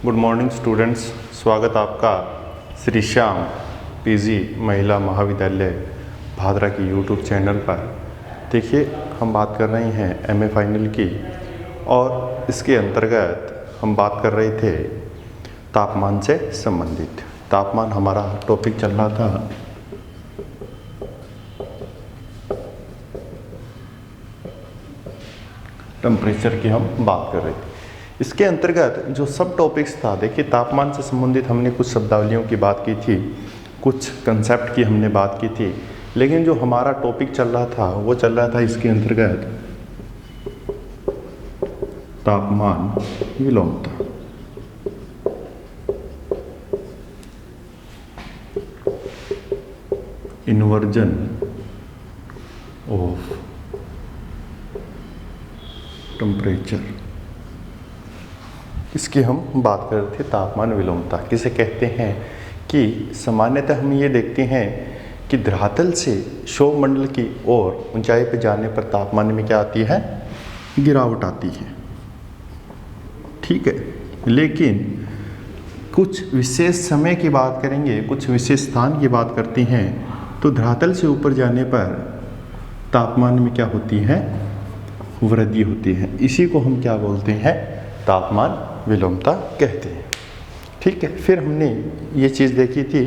Good morning students, स्वागत आपका Shri Shyam PG महिला महाविद्यालय भादरा की यूट्यूब चैनल पर। देखिए, हम बात कर रहे हैं एमए फाइनल की और इसके अंतर्गत हम बात कर रहे थे तापमान से संबंधित। तापमान हमारा टॉपिक चल रहा था टेम्परेचर की हम बात कर रहे थे। इसके अंतर्गत जो सब टॉपिक्स था, देखिए तापमान से संबंधित हमने कुछ शब्दावलियों की बात की थी, कुछ कंसेप्ट की हमने बात की थी, लेकिन जो हमारा टॉपिक चल रहा था वो चल रहा था इसके अंतर्गत तापमान विलोमता। इन्वर्जन ऑफ टेम्परेचर, इसकी हम बात कर रहे थे। तापमान विलोमता किसे कहते हैं कि सामान्यतः हम ये देखते हैं कि धरातल से सौरमंडल की ओर ऊंचाई पर जाने पर तापमान में क्या आती है, गिरावट आती है। ठीक है, लेकिन कुछ विशेष समय की बात करेंगे, कुछ विशेष स्थान की बात करते हैं, तो धरातल से ऊपर जाने पर तापमान में क्या होती है, वृद्धि होती है। इसी को हम क्या बोलते हैं, तापमान विलोमता कहते हैं। ठीक है, फिर हमने ये चीज़ देखी थी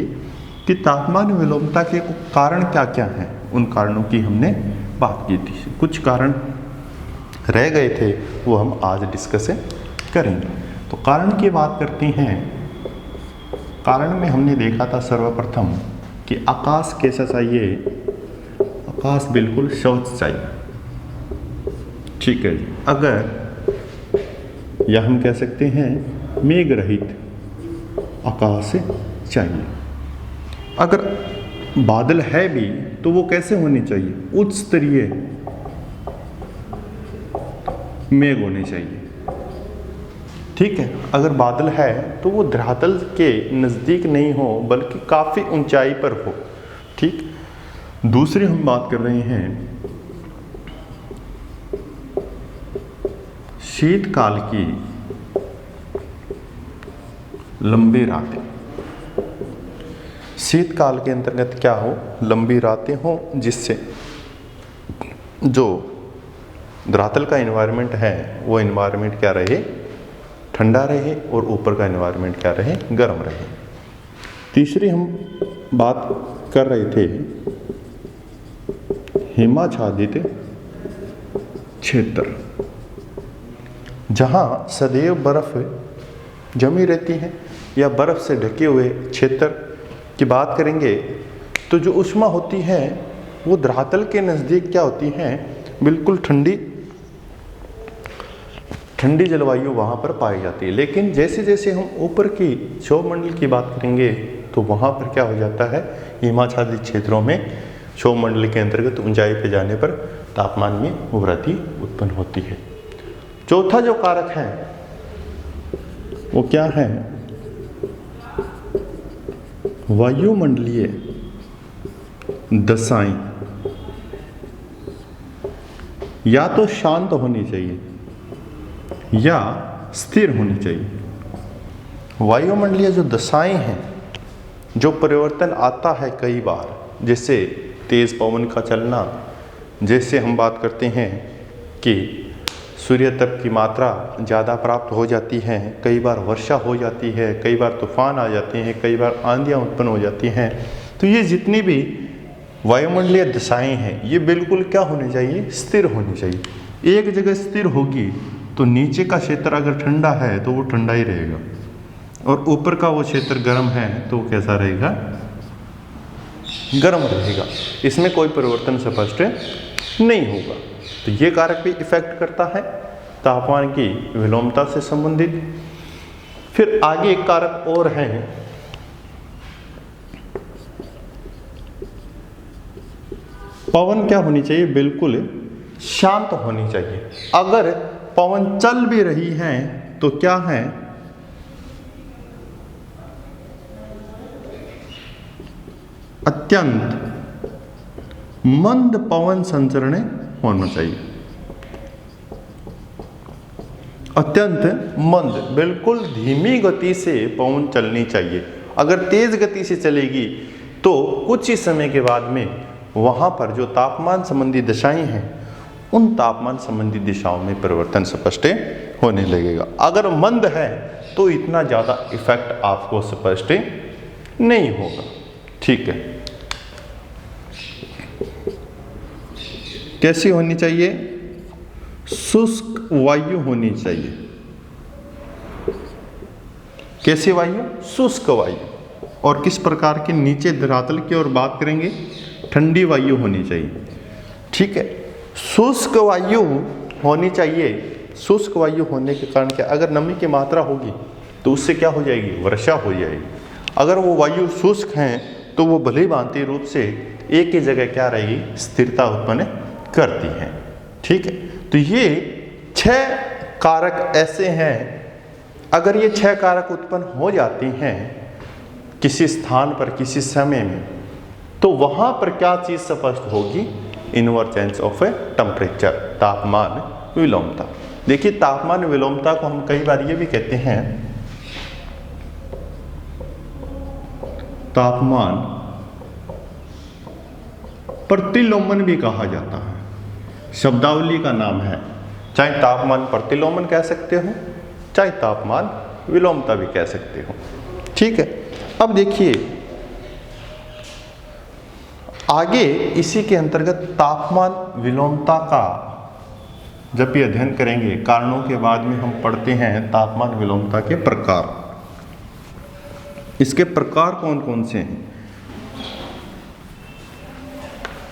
कि तापमान विलोमता के कारण क्या क्या हैं, उन कारणों की हमने बात की थी। कुछ कारण रह गए थे, वो हम आज डिस्कस करेंगे। तो कारण की बात करते हैं। कारण में हमने देखा था सर्वप्रथम कि आकाश कैसा चाहिए, आकाश बिल्कुल स्वच्छ चाहिए। ठीक है, अगर या हम कह सकते हैं मेघ रहित आकाश चाहिए। अगर बादल है भी तो वो कैसे होने चाहिए, उच्च स्तरीय मेघ होने चाहिए। ठीक है, अगर बादल है तो वो धरातल के नज़दीक नहीं हो बल्कि काफ़ी ऊंचाई पर हो। ठीक, दूसरी हम बात कर रहे हैं शीतकाल की लंबी रातें। शीतकाल के अंतर्गत क्या हो, लंबी रातें हो, जिससे जो धरातल का एनवायरनमेंट है वो एनवायरनमेंट क्या रहे, ठंडा रहे, और ऊपर का एनवायरनमेंट क्या रहे, गर्म रहे। तीसरी हम बात कर रहे थे हिमाच्छादित क्षेत्र, जहाँ सदैव बर्फ जमी रहती है या बर्फ से ढके हुए क्षेत्र की बात करेंगे, तो जो ऊष्मा होती है वो धरातल के नज़दीक क्या होती है, बिल्कुल ठंडी ठंडी जलवायु वहाँ पर पाई जाती है। लेकिन जैसे जैसे हम ऊपर की सौरमंडल की बात करेंगे तो वहाँ पर क्या हो जाता है, हिमाच्छादित क्षेत्रों में सौरमंडल के अंतर्गत ऊंचाई पर जाने पर तापमान में वृद्धि उत्पन्न होती है। चौथा जो कारक है वो क्या है, वायुमंडलीय दशाएं या तो शांत होनी चाहिए या स्थिर होनी चाहिए। वायुमंडलीय जो दशाएं हैं, जो परिवर्तन आता है कई बार, जैसे तेज पवन का चलना, जैसे हम बात करते हैं कि सूर्य तप की मात्रा ज़्यादा प्राप्त हो जाती है, कई बार वर्षा हो जाती है, कई बार तूफान आ जाते हैं, कई बार आंधियाँ उत्पन्न हो जाती हैं। तो ये जितनी भी वायुमंडलीय दशाएं हैं ये बिल्कुल क्या होनी चाहिए, स्थिर होनी चाहिए। एक जगह स्थिर होगी तो नीचे का क्षेत्र अगर ठंडा है तो वो ठंडा ही रहेगा, और ऊपर का वो क्षेत्र गर्म है तो वो कैसा रहेगा, गर्म रहेगा। इसमें कोई परिवर्तन स्पष्ट नहीं होगा। तो ये कारक भी इफेक्ट करता है तापमान की विलोमता से संबंधित। फिर आगे एक कारक और है, पवन क्या होनी चाहिए, बिल्कुल शांत होनी चाहिए। अगर पवन चल भी रही है तो क्या है, अत्यंत मंद पवन संचरण होना चाहिए। अत्यंत मंद, बिल्कुल धीमी गति से पवन चलनी चाहिए। अगर तेज गति से चलेगी तो कुछ ही समय के बाद में वहाँ पर जो तापमान संबंधी दिशाएं हैं उन तापमान संबंधी दिशाओं में परिवर्तन स्पष्ट होने लगेगा। अगर मंद है तो इतना ज़्यादा इफेक्ट आपको स्पष्ट नहीं होगा। ठीक है, कैसी होनी चाहिए? शुष्क वायु होनी चाहिए। कैसी वायु? शुष्क वायु। और किस प्रकार की? नीचे धरातल की ओर बात करेंगे, ठंडी वायु होनी चाहिए। ठीक है, शुष्क वायु होनी चाहिए। शुष्क वायु होने के कारण क्या, अगर नमी की मात्रा होगी तो उससे क्या हो जाएगी? वर्षा हो जाएगी। अगर वो वायु शुष्क हैं तो वो भली भांति रूप से एक ही जगह क्या रहेगी? स्थिरता उत्पन्न करती हैं। ठीक है, तो ये 6 कारक ऐसे हैं, अगर ये 6 कारक उत्पन्न हो जाती हैं किसी स्थान पर किसी समय में, तो वहां पर क्या चीज स्पष्ट होगी? इनवर्स चेंज ऑफ टेम्परेचर, तापमान विलोमता। देखिए, तापमान विलोमता को हम कई बार ये भी कहते हैं तापमान प्रतिलोमन भी कहा जाता है, शब्दावली का नाम है। चाहे तापमान प्रतिलोमन कह सकते हो, चाहे तापमान विलोमता भी कह सकते हो। ठीक है, अब देखिए आगे इसी के अंतर्गत तापमान विलोमता का जब भी अध्ययन करेंगे, कारणों के बाद में हम पढ़ते हैं तापमान विलोमता के प्रकार। इसके प्रकार कौन कौन से हैं,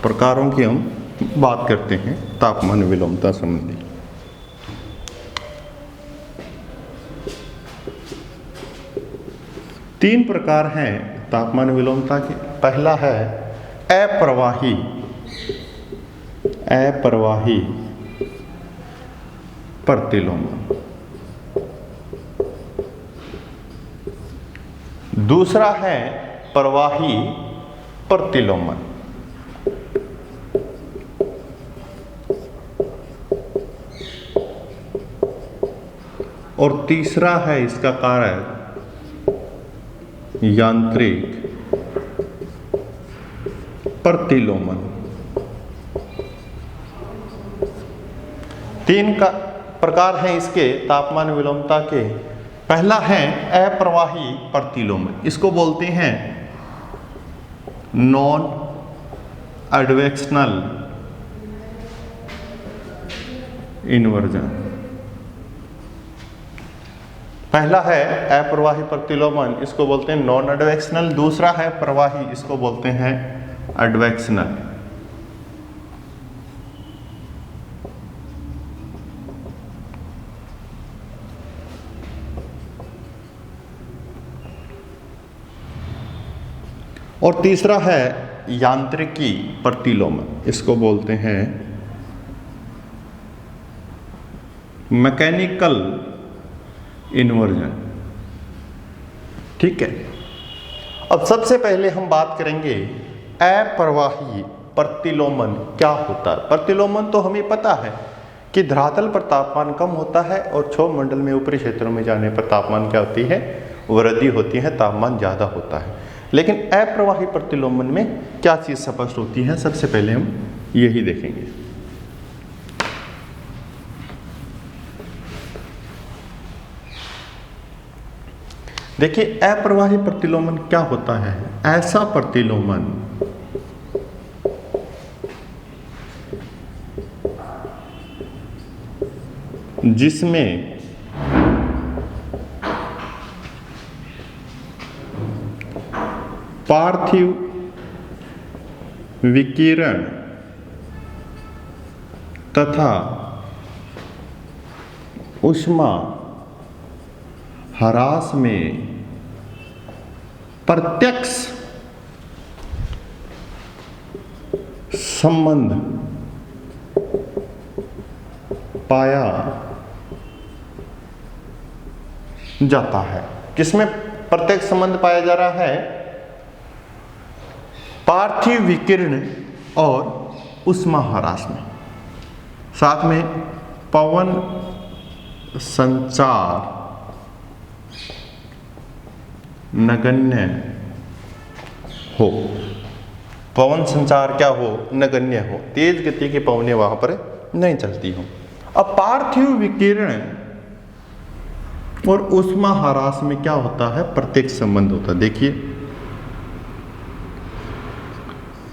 प्रकारों की हम बात करते हैं तापमान विलोमता संबंधी। तीन प्रकार हैं तापमान विलोमता के। पहला है अप्रवाही प्रतिलोमन। दूसरा है प्रवाही प्रतिलोमन। और तीसरा है इसका कारक यांत्रिक प्रतिलोमन। तीन का प्रकार हैं इसके तापमान विलोमता के। पहला है अप्रवाही प्रतिलोमन, इसको बोलते हैं नॉन एडवेक्शनल इन्वर्जन। पहला है अप्रवाही प्रतिलोमन, इसको बोलते हैं नॉन एडवेक्शनल। दूसरा है प्रवाही, इसको बोलते हैं एडवेक्शनल। और तीसरा है यांत्रिकी प्रतिलोमन, इसको बोलते हैं मैकेनिकल इन्वर्जन। ठीक है, अब सबसे पहले हम बात करेंगे अप्रवाही प्रतिलोमन क्या होता है। प्रतिलोमन तो हमें पता है कि धरातल पर तापमान कम होता है और क्षोभ मंडल में ऊपरी क्षेत्रों में जाने पर तापमान क्या होती है? वृद्धि होती है, तापमान ज़्यादा होता है। लेकिन अप्रवाही प्रतिलोमन में क्या चीज़ स्पष्ट होती है, सबसे पहले हम यही देखेंगे। देखिए, अप्रवाही प्रतिलोमन क्या होता है? ऐसा प्रतिलोमन जिसमें पार्थिव विकिरण तथा ऊष्मा ह्रास में प्रत्यक्ष संबंध पाया जाता है। किसमें प्रत्यक्ष संबंध पाया जा रहा है? पार्थिव विकिरण और ऊष्मा ह्रास में। साथ में पवन संचार नगण्य हो, पवन संचार क्या हो, नगण्य हो, तेज गति की पवनें वहां पर नहीं चलती हो। अब पार्थिव विकिरण और ऊष्मा ह्रास में क्या होता है, प्रत्यक्ष संबंध होता है। देखिए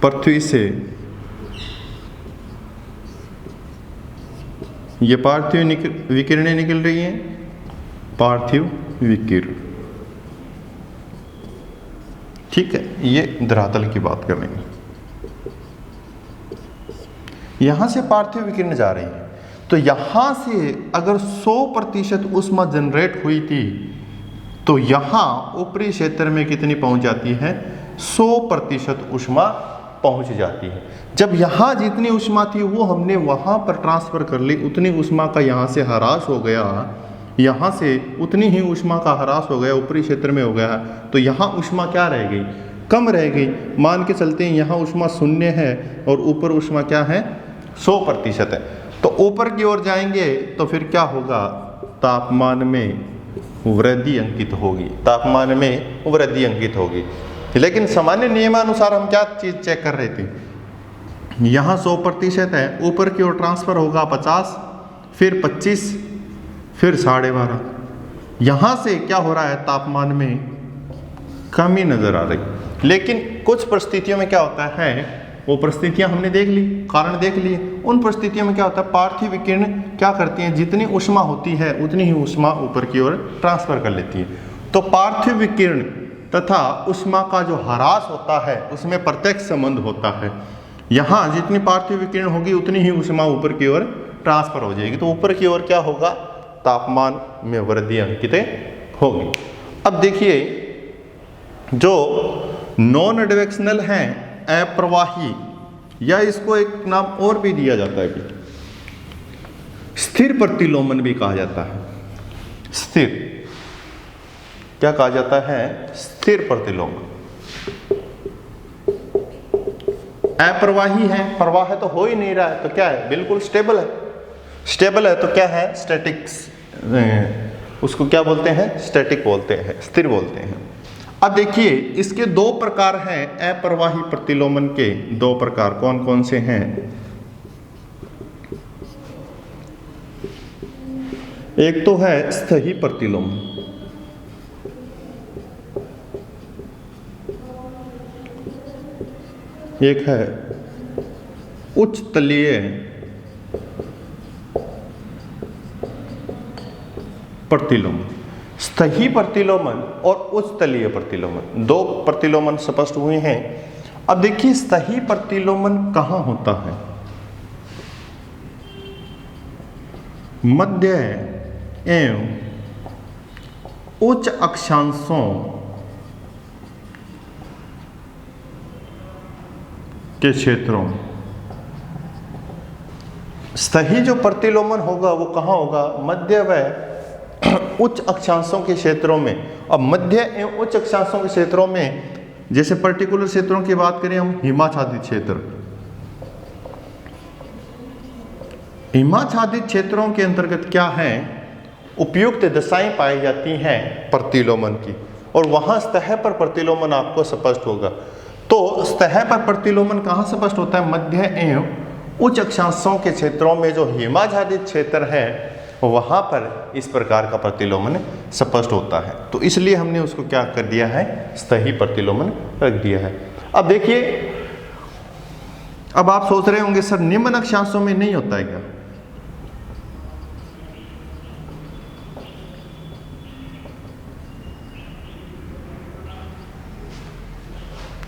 पृथ्वी से ये पार्थिव विकिरणें निकल रही हैं, पार्थिव विकिरण, ठीक है, ये धरातल की बात कर रहे हैं। यहां से पार्थिव विकिरण जा रही है, तो यहां से अगर 100% ऊष्मा जनरेट हुई थी तो यहां ऊपरी क्षेत्र में कितनी पहुंच जाती है, 100% ऊष्मा पहुंच जाती है। जब यहां जितनी ऊष्मा थी वो हमने वहां पर ट्रांसफर कर ली, उतनी ऊष्मा का यहां से ह्रास हो गया, यहां से उतनी ही ऊष्मा का ह्रास हो गया, ऊपरी क्षेत्र में हो गया, तो यहां ऊष्मा क्या रह गई, कम रह गई। मान के चलते हैं यहां ऊष्मा 0 है और ऊपर ऊष्मा क्या है, 100% है। तो ऊपर की ओर जाएंगे तो फिर क्या होगा, तापमान में वृद्धि अंकित होगी, तापमान में वृद्धि अंकित होगी। लेकिन सामान्य नियमानुसार हम क्या चीज चेक कर रहे थे, यहाँ 100% है, ऊपर की ओर ट्रांसफर होगा 50, फिर 25, फिर 12.5। यहाँ से क्या हो रहा है, तापमान में कमी नजर आ रही। लेकिन कुछ परिस्थितियों में क्या होता है, वो परिस्थितियां हमने देख ली, कारण देख लिए। उन परिस्थितियों में क्या होता है, पार्थिव विकिरण क्या करती हैं, जितनी ऊष्मा होती है उतनी ही ऊष्मा ऊपर की ओर ट्रांसफर कर लेती है। तो पार्थिव विकिरण तथा ऊष्मा का जो ह्रास होता है उसमें प्रत्यक्ष संबंध होता है। यहाँ जितनी पार्थिव विकिरण होगी उतनी ही ऊष्मा ऊपर की ओर ट्रांसफर हो जाएगी, तो ऊपर की ओर क्या होगा, तापमान में वृद्धि अंकित होगी। अब देखिए जो नॉन एडवेक्शनल हैं, अप्रवाही, या इसको एक नाम और भी दिया जाता है, स्थिर प्रतिलोमन भी कहा जाता है। स्थिर क्या कहा जाता है, स्थिर प्रतिलोमन। अप्रवाही है, प्रवाह है तो हो ही नहीं रहा है, तो क्या है, बिल्कुल स्टेबल है। स्टेबल है तो क्या है, स्टैटिक्स, उसको क्या बोलते हैं, स्टैटिक बोलते हैं, स्थिर बोलते हैं। अब देखिए इसके 2 प्रकार हैं, अप्रवाही प्रतिलोमन के 2 प्रकार कौन कौन से हैं। एक तो है स्थायी प्रतिलोमन, एक है उच्च तलीय प्रतिलोमन। स्थायी प्रतिलोमन और उच्च तलीय प्रतिलोमन, 2 प्रतिलोमन स्पष्ट हुए हैं। अब देखिए स्थायी प्रतिलोमन कहां होता है, मध्य एवं उच्च अक्षांशों के क्षेत्रों में। स्थायी जो प्रतिलोमन होगा वो कहां होगा, मध्य व उच्च अक्षांशों के क्षेत्रों में। अब मध्य एवं उच्च अक्षांशों के क्षेत्रों में, जैसे पर्टिकुलर क्षेत्रों की बात करें हम, हिमाच्छादित क्षेत्र, हिमाच्छादित क्षेत्रों के अंतर्गत क्या है, उपयुक्त दशाएं पाई जाती हैं प्रतिलोमन की, और वहां सतह पर प्रतिलोमन आपको स्पष्ट होगा। तो सतह पर प्रतिलोमन कहां स्पष्ट होता है, मध्य एवं उच्च अक्षांशों के क्षेत्रों में जो हिमाच्छादित क्षेत्र है वहां पर इस प्रकार का प्रतिलोमन स्पष्ट होता है। तो इसलिए हमने उसको क्या कर दिया है, स्थायी प्रतिलोमन रख दिया है। अब देखिए, अब आप सोच रहे होंगे सर निम्न अक्षांशों में नहीं होता है क्या,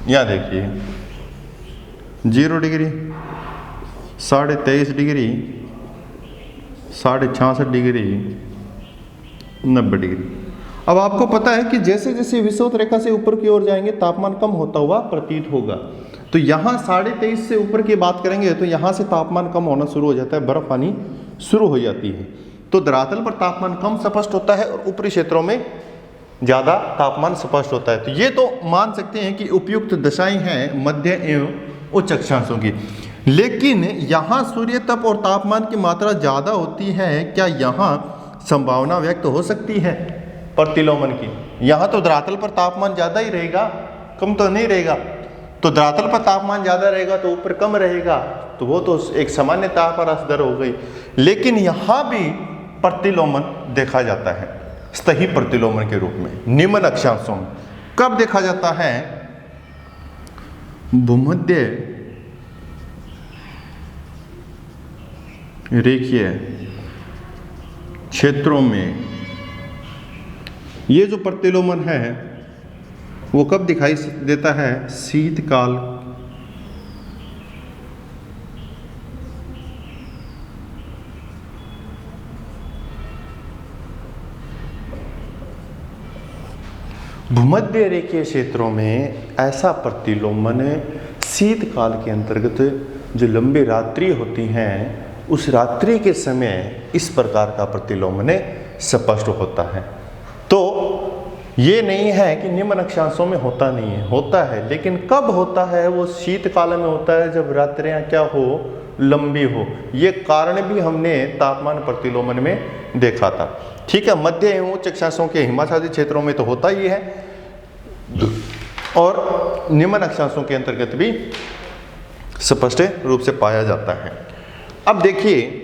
यहां देखिए 0 डिग्री, 23.5 डिग्री, 66.5 डिग्री, 90 डिग्री। अब आपको पता है कि जैसे जैसे विषुवत रेखा से ऊपर की ओर जाएंगे तापमान कम होता हुआ प्रतीत होगा। तो यहाँ 23.5 से ऊपर की बात करेंगे तो यहाँ से तापमान कम होना शुरू हो जाता है, बर्फ आनी शुरू हो जाती है। तो धरातल पर तापमान कम स्पष्ट होता है और ऊपरी क्षेत्रों में ज़्यादा तापमान स्पष्ट होता है। तो ये तो मान सकते हैं कि उपयुक्त दशाएं हैं मध्य एवं उच्च अक्षांशों की। लेकिन यहाँ सूर्य तप और तापमान की मात्रा ज़्यादा होती है, क्या यहाँ संभावना व्यक्त हो सकती है प्रतिलोमन की। यहाँ तो धरातल पर तापमान ज़्यादा ही रहेगा, कम तो नहीं रहेगा। तो धरातल पर तापमान ज़्यादा रहेगा तो ऊपर कम रहेगा, तो वो तो एक सामान्यता पर असर हो गई। लेकिन यहाँ भी प्रतिलोमन देखा जाता है सतही प्रतिलोमन के रूप में निम्न अक्षांशों में। कब देखा जाता है? भूमध्य रेखीय क्षेत्रों में ये जो प्रतिलोमन है वो कब दिखाई देता है? शीतकाल भूमध्य रेखीय क्षेत्रों में ऐसा प्रतिलोमन शीतकाल के अंतर्गत जो लंबी रात्रि होती हैं उस रात्रि के समय इस प्रकार का प्रतिलोमन स्पष्ट होता है। तो ये नहीं है कि निम्न अक्षांशों में होता नहीं है, होता है, लेकिन कब होता है? वो शीतकाल में होता है जब रात्रियां क्या हो? लंबी हो। ये कारण भी हमने तापमान प्रतिलोमन में देखा था। ठीक है, मध्य एवं उच्च अक्षांशों के हिमाच्छादित क्षेत्रों में तो होता ही है और निम्न अक्षांशों के अंतर्गत भी स्पष्ट रूप से पाया जाता है। अब देखिए,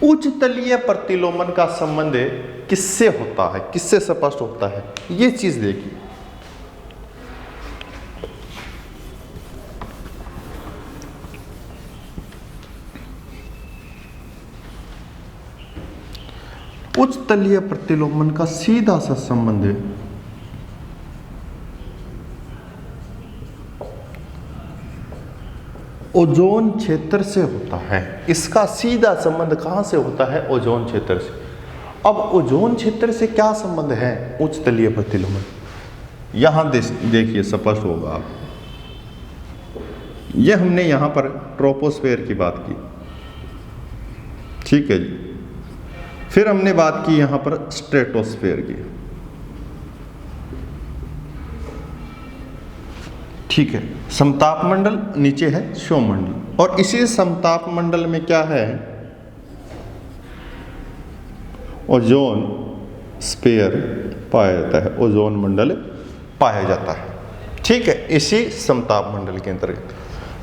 उच्च तलीय प्रतिलोमन का संबंध किससे होता है, किससे स्पष्ट होता है, ये चीज देखिए। उच्च तलीय प्रतिलोमन का सीधा सा संबंध ओजोन क्षेत्र से होता है। इसका सीधा संबंध कहां से होता है? ओजोन क्षेत्र से। अब ओजोन क्षेत्र से क्या संबंध है उच्च तलीय प्रतिलोमन? यहां देखिए स्पष्ट होगा आपको। यह हमने यहां पर ट्रोपोस्फेयर की बात की, ठीक है जी। फिर हमने बात की यहां पर स्ट्रेटोस्फेयर की, ठीक है। समताप मंडल नीचे है शोमंडल, और इसी समताप मंडल में क्या है? ओजोन स्फीयर पाया जाता है, ओजोन मंडल पाया जाता है, ठीक है, इसी समताप मंडल के अंतर्गत।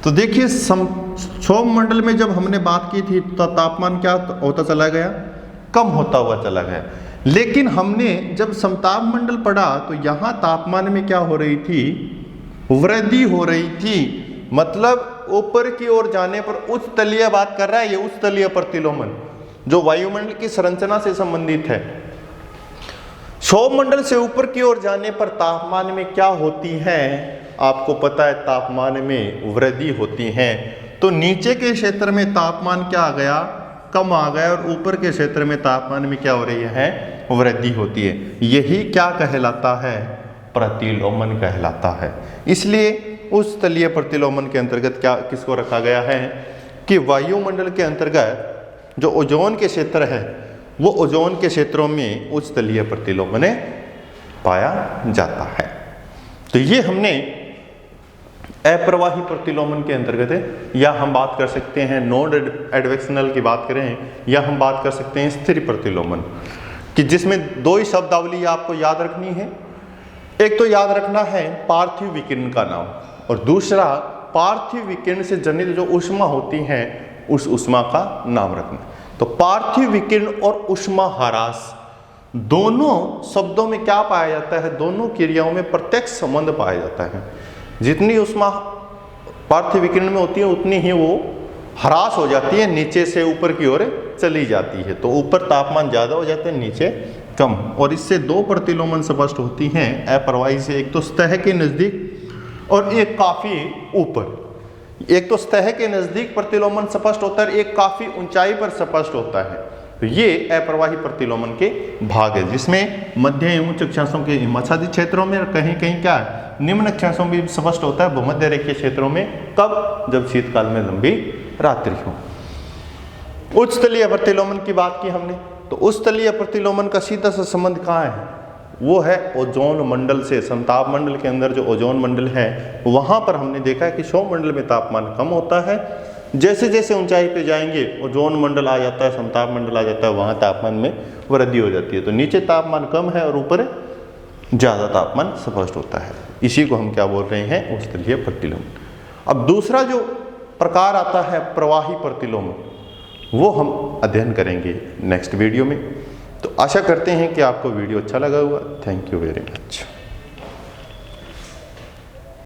तो देखिए क्षोभ मंडल में जब हमने बात की थी तो तापमान क्या होता चला गया? कम होता हुआ चला गया। लेकिन हमने जब समताप मंडल पढ़ा तो यहां तापमान में क्या हो रही थी? वृद्धि हो रही थी। मतलब ऊपर की ओर जाने पर उच्च तलीय बात कर रहा है, ये उच्च तलीय प्रतिलोमन जो वायुमंडल की संरचना से संबंधित है। क्षोभ मंडल से ऊपर की ओर जाने पर तापमान में क्या होती है? आपको पता है, तापमान में वृद्धि होती है। तो नीचे के क्षेत्र में तापमान क्या आ गया? कम आ गया, और ऊपर के क्षेत्र में तापमान में क्या हो रही है? वृद्धि होती है। यही क्या कहलाता है? प्रतिलोमन कहलाता है। इसलिए उस तलीय प्रतिलोमन के अंतर्गत क्या किसको रखा गया है कि वायुमंडल के अंतर्गत जो ओजोन के क्षेत्र है वो ओजोन के क्षेत्रों में उच्च तलीय प्रतिलोमन पाया जाता है। तो ये हमने अप्रवाही प्रतिलोमन के अंतर्गत है, या हम बात कर सकते हैं नॉन एडवेक्शनल की बात करें, या हम बात कर सकते हैं स्थिर प्रतिलोमन कि जिसमें दो ही शब्दावली आपको याद रखनी है। एक तो याद रखना है पार्थिव विकिरण का नाम, और दूसरा पार्थिव विकिरण से जनित जो ऊष्मा होती है उस ऊष्मा का नाम रखना। तो पार्थिव विकिरण और ऊष्मा ह्रास दोनों शब्दों में क्या पाया जाता है? दोनों क्रियाओं में प्रत्यक्ष संबंध पाया जाता है। जितनी ऊष्मा पार्थिव विकिरण में होती है उतनी ही वो ह्रास हो जाती है, नीचे से ऊपर की ओर चली जाती है। तो ऊपर तापमान ज्यादा हो जाते हैं, नीचे कम। और इससे दो प्रतिलोमन स्पष्ट होती हैं अप्रवाही से, एक तो सतह के नजदीक और एक काफी ऊपर। एक तो सतह के नजदीक प्रतिलोमन स्पष्ट होता है, एक काफी ऊंचाई पर स्पष्ट होता है। तो ये अप्रवाही प्रतिलोमन के भाग है, जिसमें मध्य एवं उच्च अक्षांशों के हिमाच्छादित क्षेत्रों में कहीं कहीं क्या है निम्न अक्षांशों में स्पष्ट होता है भूमध्य रेखीय क्षेत्रों में। कब? जब शीतकाल में लंबी रात्रि हो। उच्च तलीय प्रतिलोमन की बात की हमने, तो उच्च तलीय प्रतिलोमन का सीधा सा संबंध कहाँ है? वो है ओजोन मंडल से। समताप मंडल के अंदर जो ओजोन मंडल है वहां पर हमने देखा है कि क्षोभ मंडल में तापमान कम होता है, जैसे जैसे ऊंचाई पे जाएंगे ओजोन मंडल आ जाता है, समताप मंडल आ जाता है, वहाँ तापमान में वृद्धि हो जाती है। तो नीचे तापमान कम है और ऊपर ज़्यादा तापमान स्पष्ट होता है। इसी को हम क्या बोल रहे हैं, ऊष्मस्थलीय प्रतिलोम। अब दूसरा जो प्रकार आता है प्रवाही प्रतिलोम, वो हम अध्ययन करेंगे नेक्स्ट वीडियो में। तो आशा करते हैं कि आपको वीडियो अच्छा लगा होगा। Thank you very much.